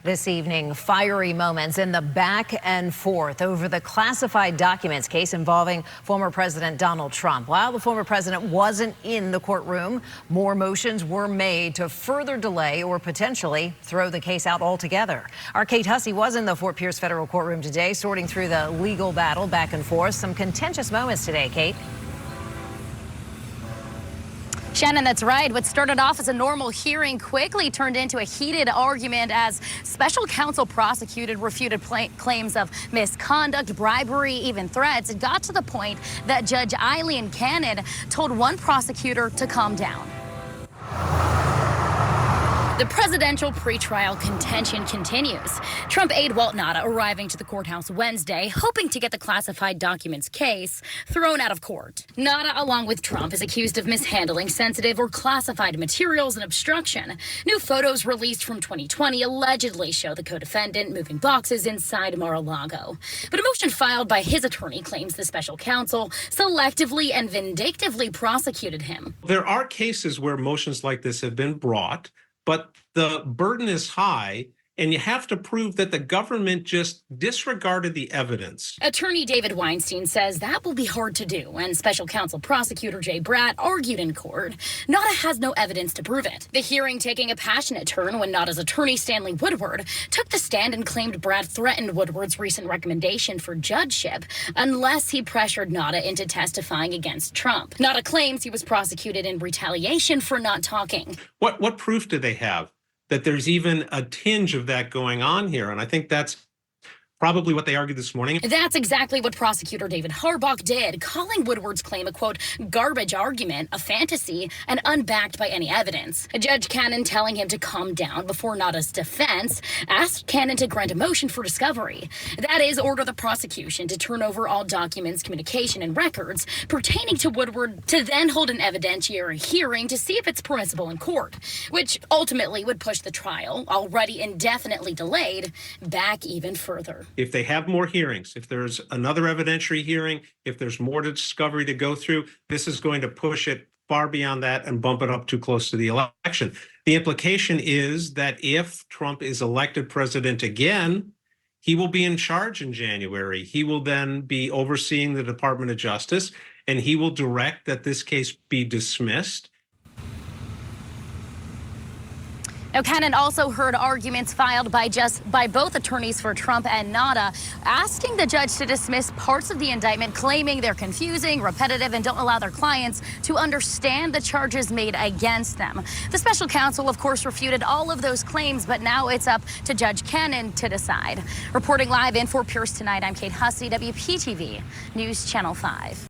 This evening, fiery moments in the back and forth over the classified documents case involving former President Donald Trump. While the former president wasn't in the courtroom, more motions were made to further delay or potentially throw the case out altogether. Our Kate Hussey was in the Fort Pierce federal courtroom today, sorting through the legal battle back and forth. Some contentious moments today, Kate. Shannon, that's right. What started off as a normal hearing quickly turned into a heated argument as special counsel prosecuted refuted claims of misconduct, bribery, even threats. It got to the point that Judge Aileen Cannon told one prosecutor to calm down. The presidential pretrial contention continues. Trump aide Walt Nauta arriving to the courthouse Wednesday, hoping to get the classified documents case thrown out of court. Nauta, along with Trump, is accused of mishandling sensitive or classified materials and obstruction. New photos released from 2020 allegedly show the co-defendant moving boxes inside Mar-a-Lago. But a motion filed by his attorney claims the special counsel selectively and vindictively prosecuted him. There are cases where motions like this have been brought, but the burden is high, and you have to prove that the government just disregarded the evidence. Attorney David Weinstein says that will be hard to do, and special counsel prosecutor Jay Bratt argued in court. Nauta has no evidence to prove it. The hearing taking a passionate turn when Nauta's attorney Stanley Woodward took the stand and claimed Bratt threatened Woodward's recent recommendation for judgeship unless he pressured Nauta into testifying against Trump. Nauta claims he was prosecuted in retaliation for not talking. What proof do they have that there's even a tinge of that going on here? And I think that's probably what they argued this morning. That's exactly what prosecutor David Harbach did, calling Woodward's claim a, quote, garbage argument, a fantasy, and unbacked by any evidence. Judge Cannon telling him to calm down before Nauta's defense asked Cannon to grant a motion for discovery. That is, order the prosecution to turn over all documents, communication, and records pertaining to Woodward to then hold an evidentiary hearing to see if it's permissible in court, which ultimately would push the trial, already indefinitely delayed, back even further. If they have more hearings, if there's another evidentiary hearing, if there's more discovery to go through, this is going to push it far beyond that and bump it up too close to the election. The implication is that if Trump is elected president again, he will be in charge in January. He will then be overseeing the Department of Justice, and he will direct that this case be dismissed. Now, Cannon also heard arguments filed by both attorneys for Trump and Nauta, asking the judge to dismiss parts of the indictment, claiming they're confusing, repetitive, and don't allow their clients to understand the charges made against them. The special counsel, of course, refuted all of those claims, but now it's up to Judge Cannon to decide. Reporting live in Fort Pierce tonight, I'm Kate Hussey, WPTV News Channel 5.